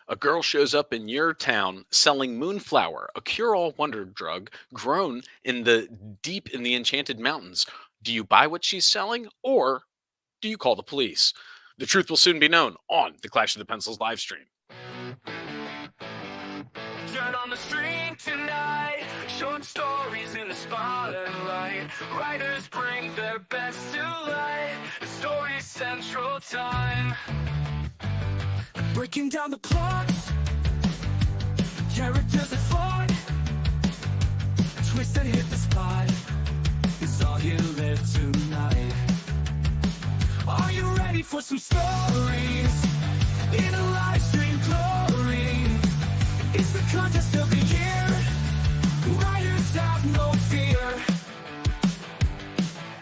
A girl shows up in your town selling Moonflower, a cure-all wonder drug grown in the deep in the enchanted mountains. Do you buy what she's selling or do you call the police? The truth will soon be known on the Clash of the Pencils live stream. Turn on the stream tonight. Short stories in the spotlight. Writers bring their best to light. The story central time. Breaking down the plot. Characters that fought. Twist that hit the spot. It's all you live tonight. Are you ready for some stories? In a live stream glory. It's the contest of the year. Writers have no fear.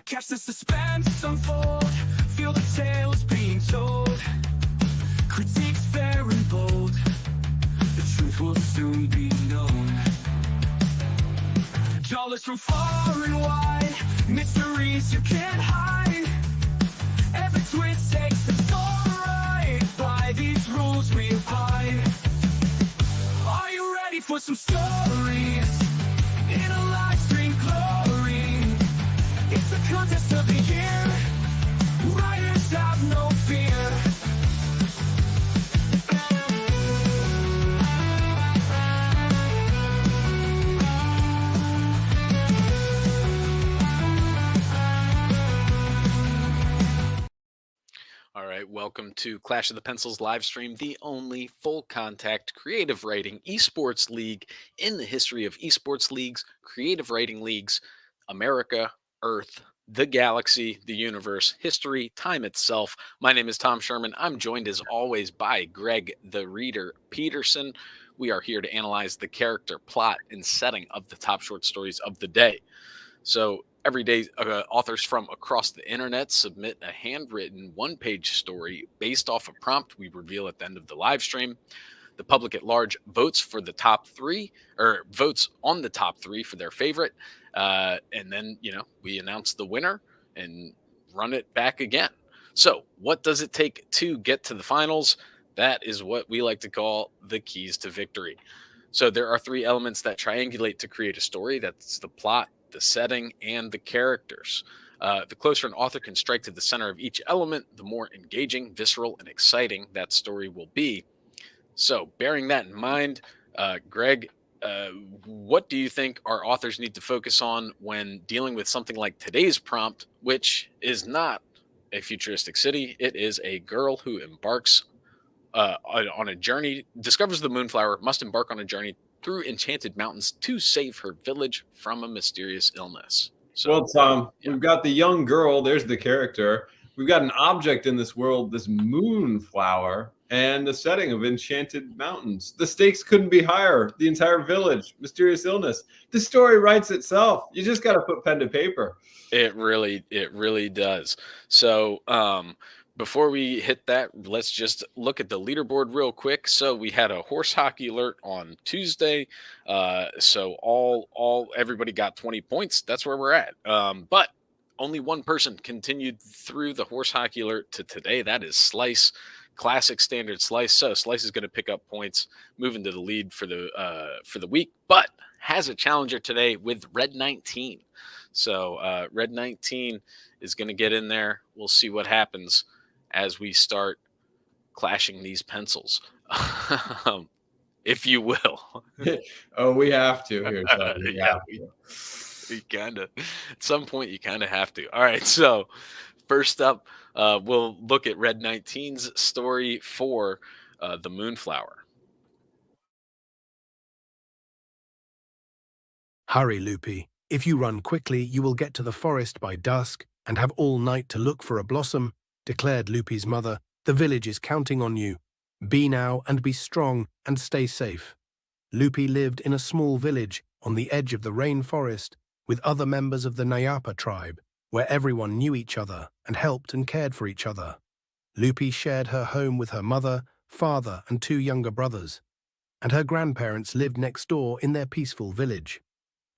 Catch the suspense unfold. Feel the tales being told. Critiques fair and bold. The truth will soon be known. Dollars from far and wide. Mysteries you can't hide. Every twist takes the story right. By these rules we abide. Are you ready for some stories? In a live stream glory. It's the contest of the year. Writers have no fear. All right, welcome to Clash of the Pencils live stream, the only full contact creative writing esports league in the history of esports leagues, creative writing leagues, America, Earth, the galaxy, the universe, history, time itself. My name is Tom Sherman. I'm joined as always by Greg the Reader Peterson. We are here to analyze the character, plot, and setting of the top short stories of the day. So every day, authors from across the internet submit a handwritten one-page story based off a prompt we reveal at the end of the live stream. The public at large votes for the top three, or votes on the top three for their favorite, and then we announce the winner and run it back again. So, what does it take to get to the finals? That is what we like to call the keys to victory. So there are three elements that triangulate to create a story. That's the plot, the setting, and the characters. The closer an author can strike to the center of each element, the more engaging, visceral, and exciting that story will be. So, bearing that in mind, Greg, what do you think our authors need to focus on when dealing with something like today's prompt, which is not a futuristic city? It is a girl who embarks on a journey, discovers the Moonflower, must embark on a journey through enchanted mountains to save her village from a mysterious illness. So, well, Tom, we've got the young girl. There's the character. We've got an object in this world, this Moonflower, and a setting of enchanted mountains. The stakes couldn't be higher. The entire village, mysterious illness. The story writes itself. You just got to put pen to paper. It really does. So, before we hit that, let's just look at the leaderboard real quick. So we had a horse hockey alert on Tuesday. So everybody got 20 points. That's where we're at. But only one person continued through the horse hockey alert to today. That is Slice, classic standard Slice. So Slice is going to pick up points, moving to the lead for the week, but has a challenger today with Red 19. So Red 19 is going to get in there. We'll see what happens as we start clashing these pencils, if you will. Oh, we have to here. We kind of, at some point, you kind of have to. All right, so first up, we'll look at Red 19's story for the Moonflower. Hurry, Loopy. If you run quickly, you will get to the forest by dusk and have all night to look for a blossom, declared Loopy's mother. The village is counting on you. Be now and be strong and stay safe. Loopy lived in a small village on the edge of the rainforest with other members of the Nyapa tribe, where everyone knew each other and helped and cared for each other. Loopy shared her home with her mother, father, and two younger brothers, and her grandparents lived next door in their peaceful village.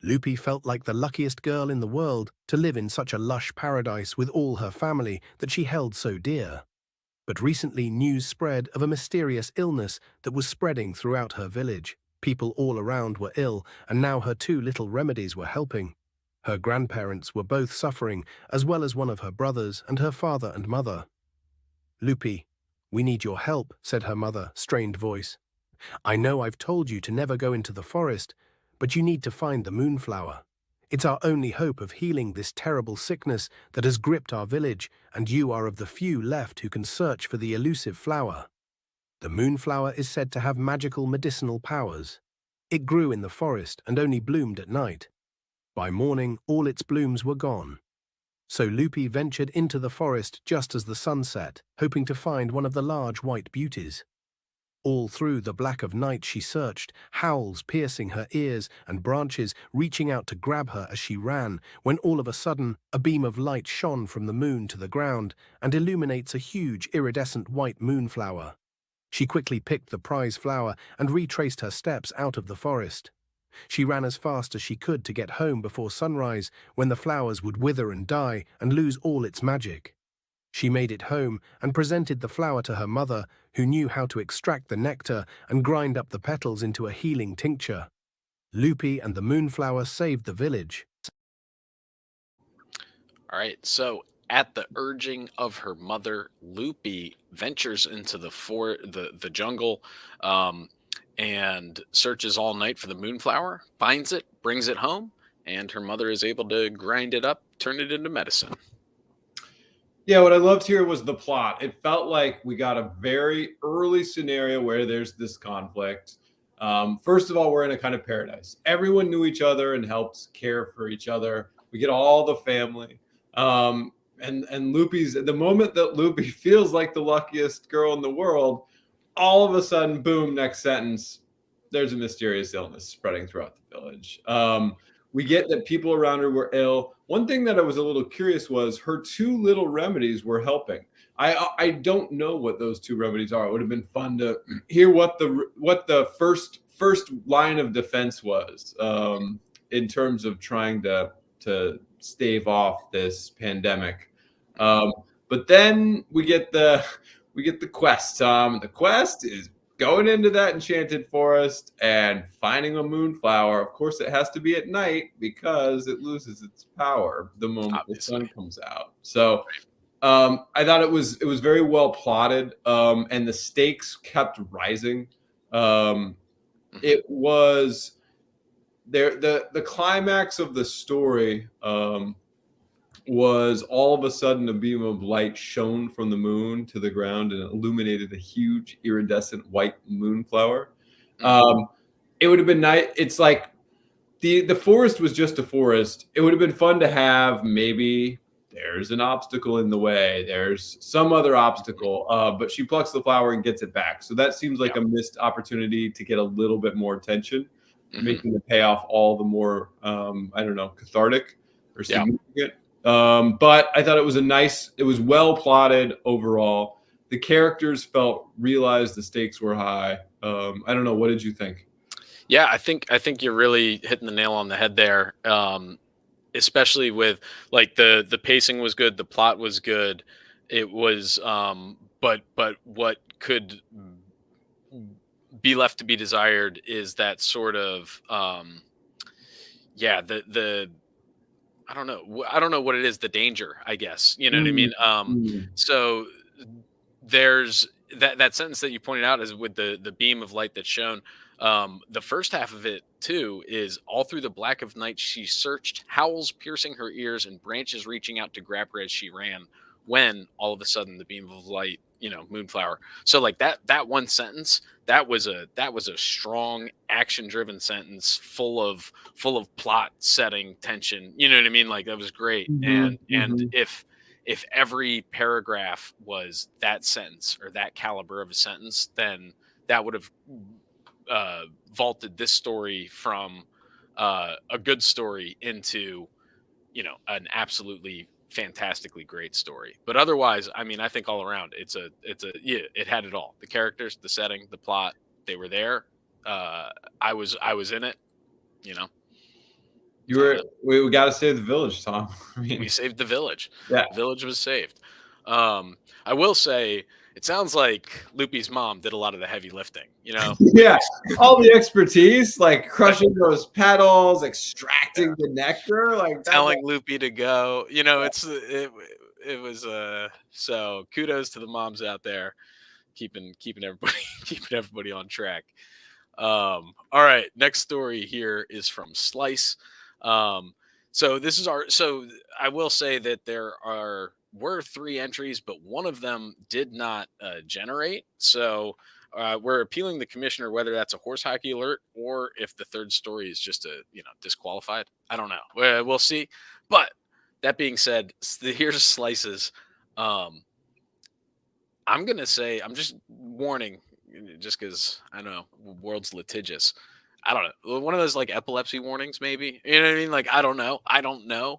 Loopy felt like the luckiest girl in the world to live in such a lush paradise with all her family that she held so dear. But recently news spread of a mysterious illness that was spreading throughout her village. People all around were ill, and now her two little remedies were helping. Her grandparents were both suffering, as well as one of her brothers and her father and mother. "Lupi, we need your help," said her mother, strained voice. "I know I've told you to never go into the forest, but you need to find the Moonflower. It's our only hope of healing this terrible sickness that has gripped our village, and you are of the few left who can search for the elusive flower. The Moonflower is said to have magical medicinal powers. It grew in the forest and only bloomed at night. By morning, all its blooms were gone. So Lupi ventured into the forest just as the sun set, hoping to find one of the large white beauties. All through the black of night she searched, howls piercing her ears and branches reaching out to grab her as she ran, when all of a sudden a beam of light shone from the moon to the ground and illuminates a huge iridescent white moonflower. She quickly picked the prize flower and retraced her steps out of the forest. She ran as fast as she could to get home before sunrise, when the flowers would wither and die and lose all its magic. She made it home and presented the flower to her mother, who knew how to extract the nectar and grind up the petals into a healing tincture. Lupi and the Moonflower saved the village. All right. So, at the urging of her mother, Lupi ventures into the jungle, um, and searches all night for the moonflower. Finds it, brings it home, and her mother is able to grind it up, turn it into medicine. Yeah, what I loved here was the plot. It felt like we got a very early scenario where there's this conflict. First of all, we're in a kind of paradise. Everyone knew each other and helped care for each other. We get all the family. And Lupi's, the moment that Lupi feels like the luckiest girl in the world, all of a sudden, boom, next sentence, there's a mysterious illness spreading throughout the village. We get that people around her were ill. One thing that I was a little curious was her two little remedies were helping. I don't know what those two remedies are. It would have been fun to hear what the first line of defense was, in terms of trying to stave off this pandemic. But then we get the quest. The quest is going into that enchanted forest and finding a moonflower. Of course, it has to be at night because it loses its power the moment Obviously. the sun comes out. So I thought it was very well plotted, and the stakes kept rising. It was there. The climax of the story was all of a sudden a beam of light shone from the moon to the ground and illuminated a huge iridescent white moonflower. It would have been nice. It's like the forest was just a forest. It would have been fun to have, maybe there's an obstacle in the way. There's some other obstacle, but she plucks the flower and gets it back. So that seems like Yeah. a missed opportunity to get a little bit more attention, Mhm. making the payoff all the more, I don't know, cathartic or Yeah. significant. But I thought it was well plotted overall. The characters realized the stakes were high. I don't know. What did you think? Yeah, I think you're really hitting the nail on the head there. Especially with, like, the pacing was good, the plot was good. It was, but what could be left to be desired is that sort of, yeah, the I don't know what it is, the danger, I guess. You know what I Mm, mean? mm, So there's that sentence that you pointed out, is with the beam of light that's shown. The first half of it too is, all through the black of night she searched, howls piercing her ears and branches reaching out to grab her as she ran, when all of a sudden the beam of light, moonflower. So, like, that one sentence, that was a strong action driven sentence, full of plot setting tension. You know what I mean? Like, that was great. mhm, And mhm. if every paragraph was that sentence, or that caliber of a sentence, then that would have vaulted this story from a good story into, an absolutely fantastically great story. But otherwise, I mean, I think all around, yeah, it had it all: the characters, the setting, the plot. They were there. I was in it. You know, You so were yeah, we got to save the village, Tom. I we mean, saved the village. yeah. The village was saved. I will say it sounds like Loopy's mom did a lot of the heavy lifting, with Yeah, these all the expertise, like crushing those petals, extracting the nectar, like that's telling Loopy to go. It was so kudos to the moms out there keeping everybody keeping everybody on track. All right, next story here is from Slice. Um, so this is our. So I will say that were three entries, but one of them did not generate. So we're appealing the commissioner whether that's a horse hockey alert or if the third story is just a disqualified. I don't know. We'll see. But that being said, here's Slices. Um, I'm gonna say I'm just warning, just because I know world's litigious. I don't know, one of those like epilepsy warnings, maybe. You know what I mean? Like I don't know.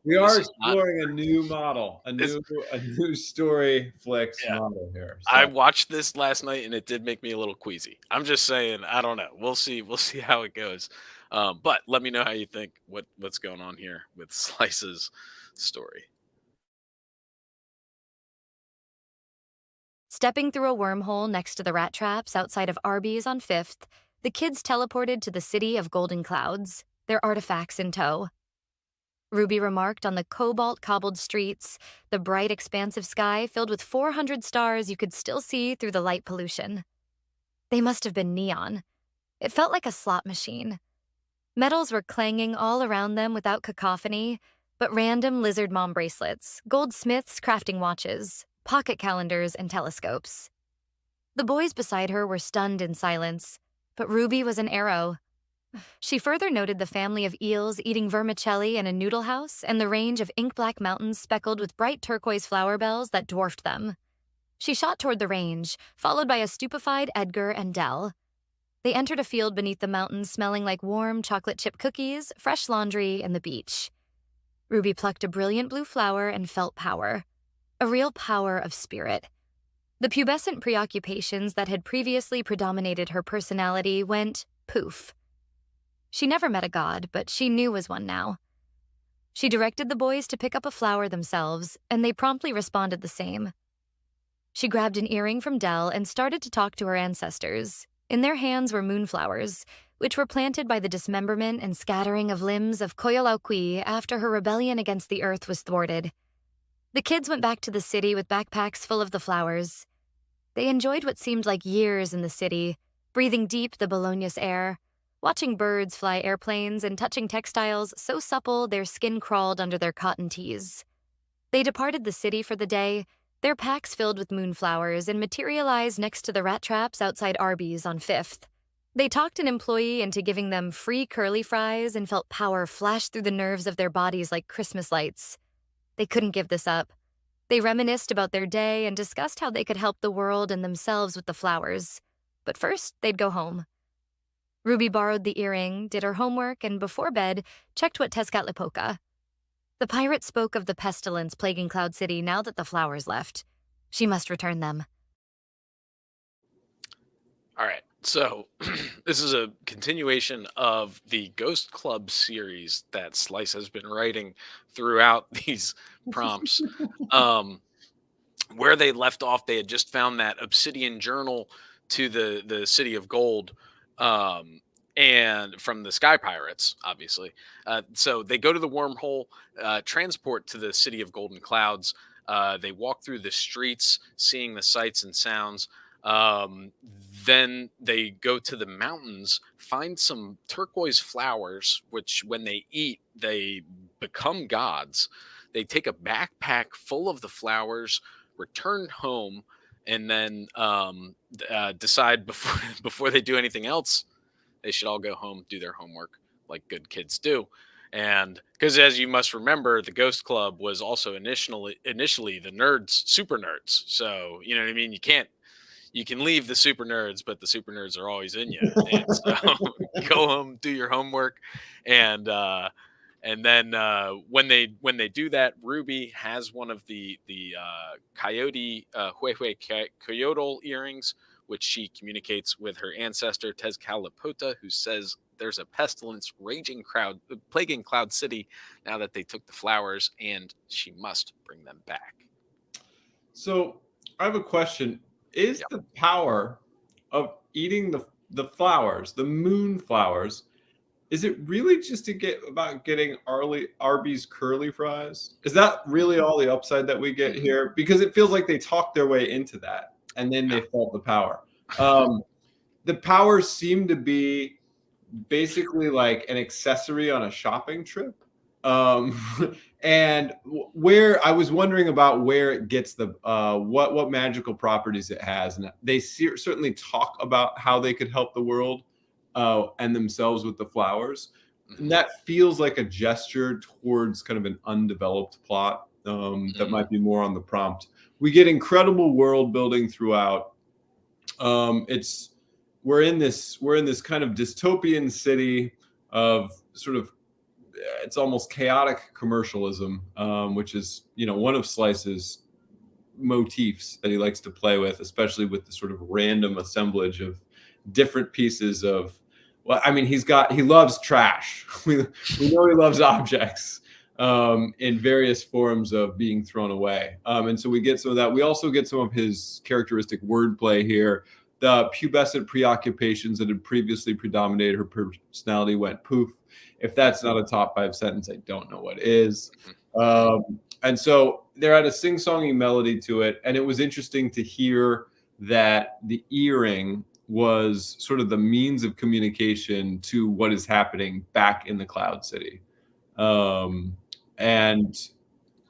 we This are is not. exploring a new model, This, a new story flicks yeah, model here. I So watched this last night and it did make me a little queasy. I'm just saying. I don't know. We'll see. We'll see how it goes. But let me know how you think. What's going on here with Slice's story? Stepping through a wormhole next to the rat traps outside of Arby's on 5th, the kids teleported to the city of golden clouds, their artifacts in tow. Ruby remarked on the cobalt-cobbled streets, the bright, expansive sky filled with 400 stars you could still see through the light pollution. They must have been neon. It felt like a slot machine. Metals were clanging all around them without cacophony, but random lizard mom bracelets, goldsmiths crafting watches, pocket calendars, and telescopes. The boys beside her were stunned in silence, but Ruby was an arrow. She further noted the family of eels eating vermicelli in a noodle house and the range of ink-black mountains speckled with bright turquoise flower bells that dwarfed them. She shot toward the range, followed by a stupefied Edgar and Dell. They entered a field beneath the mountains smelling like warm chocolate chip cookies, fresh laundry, and the beach. Ruby plucked a brilliant blue flower and felt power. A real power of spirit. The pubescent preoccupations that had previously predominated her personality went poof. She never met a god, but she knew was one now. She directed the boys to pick up a flower themselves, and they promptly responded the same. She grabbed an earring from Dell and started to talk to her ancestors. In their hands were moonflowers, which were planted by the dismemberment and scattering of limbs of Koyolaukui after her rebellion against the earth was thwarted. The kids went back to the city with backpacks full of the flowers. They enjoyed what seemed like years in the city, breathing deep the Bologna's air, watching birds fly airplanes and touching textiles so supple their skin crawled under their cotton tees. They departed the city for the day, their packs filled with moonflowers, and materialized next to the rat traps outside Arby's on 5th. They talked an employee into giving them free curly fries and felt power flash through the nerves of their bodies like Christmas lights. They couldn't give this up. They reminisced about their day and discussed how they could help the world and themselves with the flowers. But first, they'd go home. Ruby borrowed the earring, did her homework, and before bed, checked what Tezcatlipoca. The pirate spoke of the pestilence plaguing Cloud City now that the flowers left. She must return them. All right. So this is a continuation of the Ghost Club series that Slice has been writing throughout these prompts. Where they left off, they had just found that obsidian journal to the city of gold, and from the Sky Pirates, obviously. So they go to the wormhole, transport to the city of golden clouds. They walk through the streets, seeing the sights and sounds. Um, then they go to the mountains, find some turquoise flowers, which when they eat, they become gods. They take a backpack full of the flowers, return home, and then decide before before they do anything else, they should all go home, do their homework like good kids do. And because as you must remember, the Ghost Club was also initially the nerds, super nerds. So you know what I mean. You can leave the super nerds, but the super nerds are always in you. And so go home, do your homework, and then when they do that, Ruby has one of the coyote Huehue coyote earrings, which she communicates with her ancestor Tezcatlipoca, who says there's a pestilence plaguing Cloud City now that they took the flowers, and she must bring them back. So I have a question. Is Yep. the power of eating the flowers, the moon flowers, is it really just to get about getting Arby's curly fries? Is that really all the upside that we get Mhm. here? Because it feels like they talked their way into that, and then they felt the power. Um, the powers seem to be basically like an accessory on a shopping trip. Um, and where I was wondering about where it gets the what magical properties it has, and they certainly talk about how they could help the world and themselves with the flowers. And Mhm. that feels like a gesture towards kind of an undeveloped plot that Mhm. might be more on the prompt. We get incredible world building throughout. It's we're in this kind of dystopian city of sort of it's almost chaotic commercialism, which is one of Slice's motifs that he likes to play with, especially with the sort of random assemblage of different pieces of. Well, I mean, he loves trash. We know he loves objects in various forms of being thrown away, and so we get some of that. We also get some of his characteristic wordplay here. The pubescent preoccupations that had previously predominated her personality went poof. If that's not a top five sentence, I don't know what is. Mhm. Mhm. And so there had a sing-songy melody to it, and it was interesting to hear that the earring was sort of the means of communication to what is happening back in the Cloud City. Um, and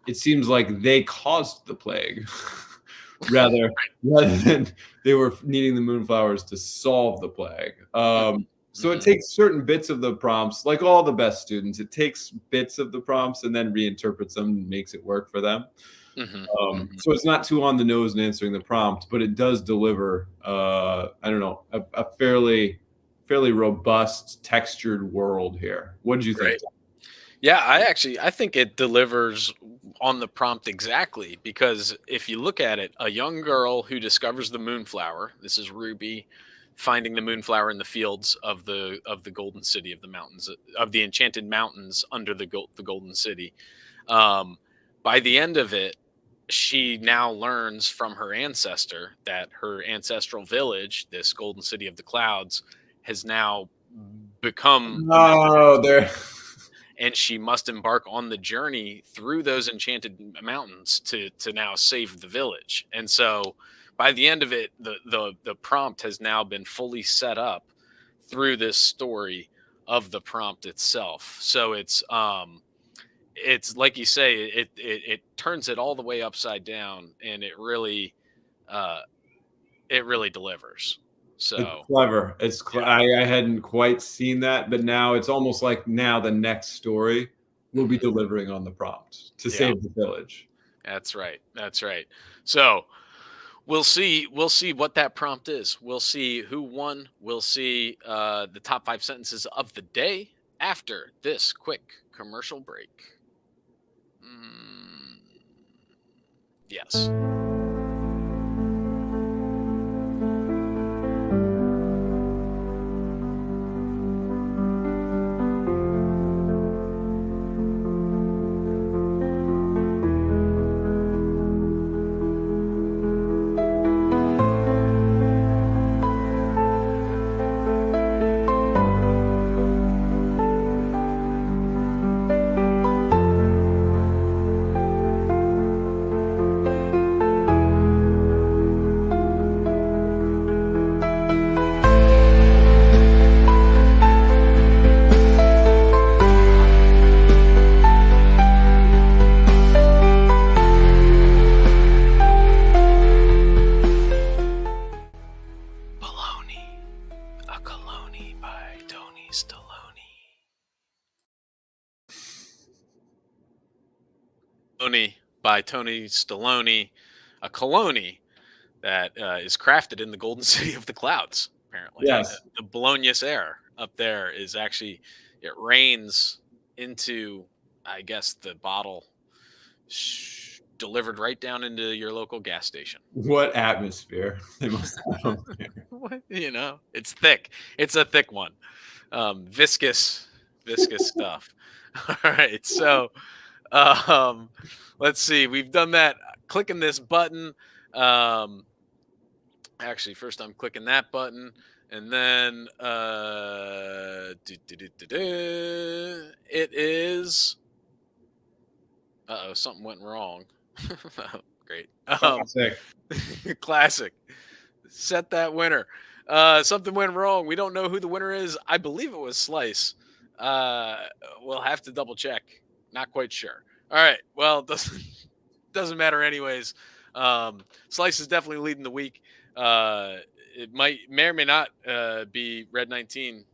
it seems like they caused the plague rather rather than they were needing the moonflowers to solve the plague. Mhm. So it Mhm. takes certain bits of the prompts, like all the best students, it takes bits of the prompts and then reinterprets them and makes it work for them. Mhm. Mhm. So it's not too on the nose in answering the prompt, but it does deliver, I don't know, a fairly robust, textured world here. What did you think? Right. Yeah, I think it delivers on the prompt exactly, because if you look at it, a young girl who discovers the moonflower, this is Ruby finding the moonflower in the fields of the golden city of the mountains, of the enchanted mountains under the golden city. Um by the end of it, she now learns from her ancestor that her ancestral village, this golden city of the clouds, has now become a Oh, there. and she must embark on the journey through those enchanted mountains to now save the village. And so by the end of it, the prompt has now been fully set up through this story of the prompt itself. So it's like you say, it turns it all the way upside down, and uh it really delivers. It's So clever. yeah. I hadn't quite seen that, but now it's almost like now the next story will be Mhm. delivering on the prompt to Yeah, save the village. that's right. That's right. So we'll see what that prompt is. We'll see who won. We'll see the top 5 sentences of the day after this quick commercial break. Mm, yes. Baloney, a colony by Tony Stallone. Baloney by Tony Stallone, a colony that is crafted in the golden city of the clouds. Apparently, Yes. the Bologna's air up there is actually, it rains into, I guess, the bottle, delivered right down into your local gas station. What atmosphere they must have up there. What, it's thick. It's a thick one. Viscous, viscous stuff. All right, so um, let's see. We've done that. clicking this button. Actually, first I'm clicking that button, and then it is. Something went wrong. Great. Classic. Classic. Set that winner. Something went wrong. We don't know who the winner is. I believe it was Slice. We'll have to double check. Not quite sure. All right. Well, doesn't matter anyways. Slice is definitely leading the week. It may or may not be Red 19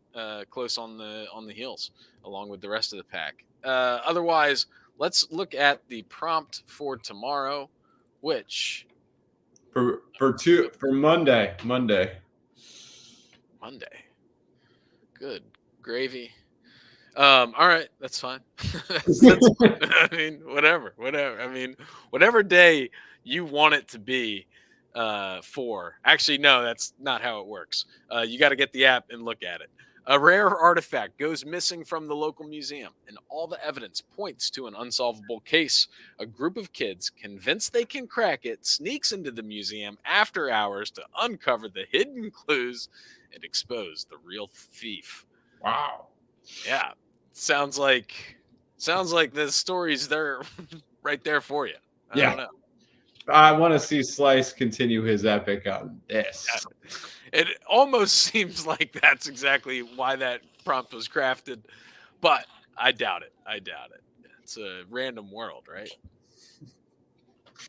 close on the heels along with the rest of the pack. Otherwise, let's look at the prompt for tomorrow, which For Monday. Monday. Good gravy. All right, that's fine. That's fine. I mean, whatever. I mean, whatever day you want it to be for. Actually, no, that's not how it works. You got to get the app and look at it. A rare artifact goes missing from the local museum, and all the evidence points to an unsolvable case. A group of kids, convinced they can crack it, sneaks into the museum after hours to uncover the hidden clues and expose the real thief. Wow. Yeah, sounds like the story's there, right there for you. I don't know. I want to see Slice continue his epic on this. It almost seems like that's exactly why that prompt was crafted, but I doubt it. It's a random world, right?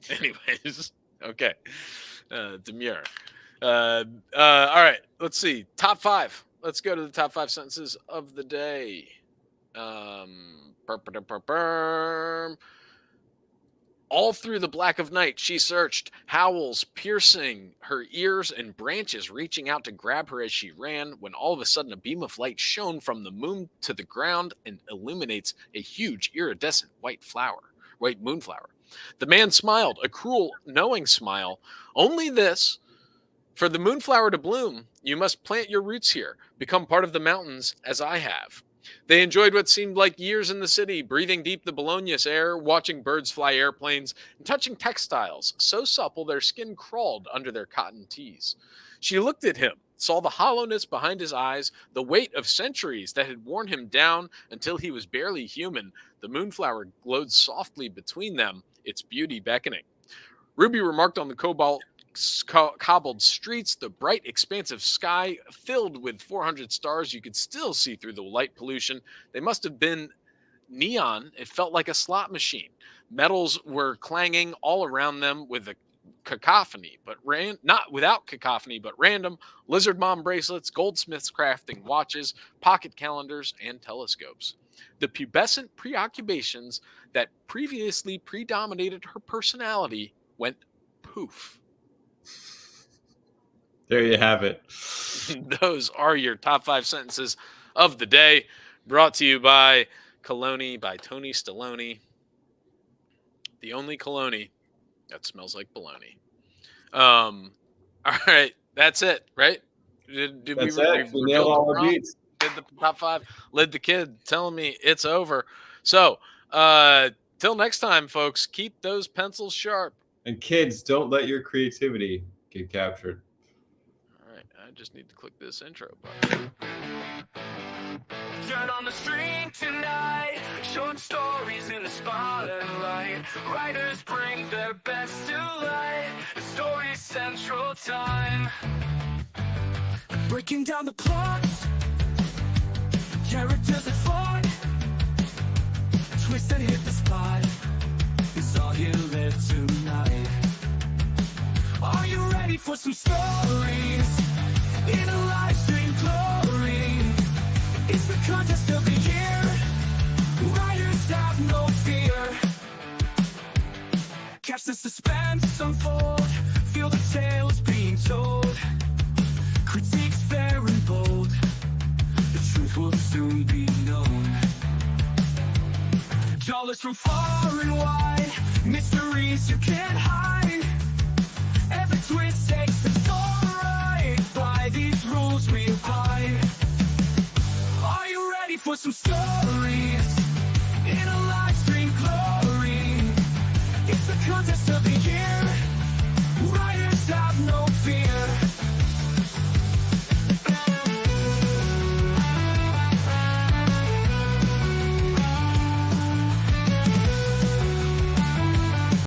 Anyways, okay. Demure. All right, let's see. Top 5. Let's go to the top 5 sentences of the day. All through the black of night, she searched, howls piercing her ears and branches reaching out to grab her as she ran, when all of a sudden a beam of light shone from the moon to the ground and illuminates a huge iridescent white moonflower. The man smiled, a cruel, knowing smile. Only this: for the moonflower to bloom, you must plant your roots here, become part of the mountains as I have. They enjoyed what seemed like years in the city, breathing deep the Bologna's air, watching birds fly airplanes, and touching textiles so supple their skin crawled under their cotton tees. She looked at him, saw the hollowness behind his eyes, the weight of centuries that had worn him down until he was barely human. The moonflower glowed softly between them, its beauty beckoning. Ruby remarked on the cobbled streets, the bright expansive sky filled with 400 stars. You could still see through the light pollution. They must have been neon. It felt like a slot machine. Metals were clanging all around them with a cacophony, but not without cacophony, but random. Lizard mom bracelets, goldsmiths crafting watches, pocket calendars, and telescopes. The pubescent preoccupations that previously predominated her personality went poof. There you have it. Those are your top 5 sentences of the day, brought to you by Cologne by Tony Stallone. The only cologne that smells like bologna. All right, that's it, right? Did That's we it. We nailed all the beats. Did the top 5. Led the kid telling me it's over. So, till next time, folks, keep those pencils sharp. And kids, don't let your creativity get captured. All right, I just need to click this intro button. Turn on the screen tonight, short stories in the spotlight. Writers bring their best to light. The story central time. Breaking down the plot, characters that fought, twists that hit the spot. It's all you live tonight. Are you ready for some stories in a live stream glory? It's the contest of the year. Writers have no fear. Catch the suspense unfold. Feel the tales being told. Critiques fair and bold. The truth will soon be known. Dollars from far and wide. Mysteries you can't hide. Every twist takes the story right. By these rules we abide. Are you ready for some story?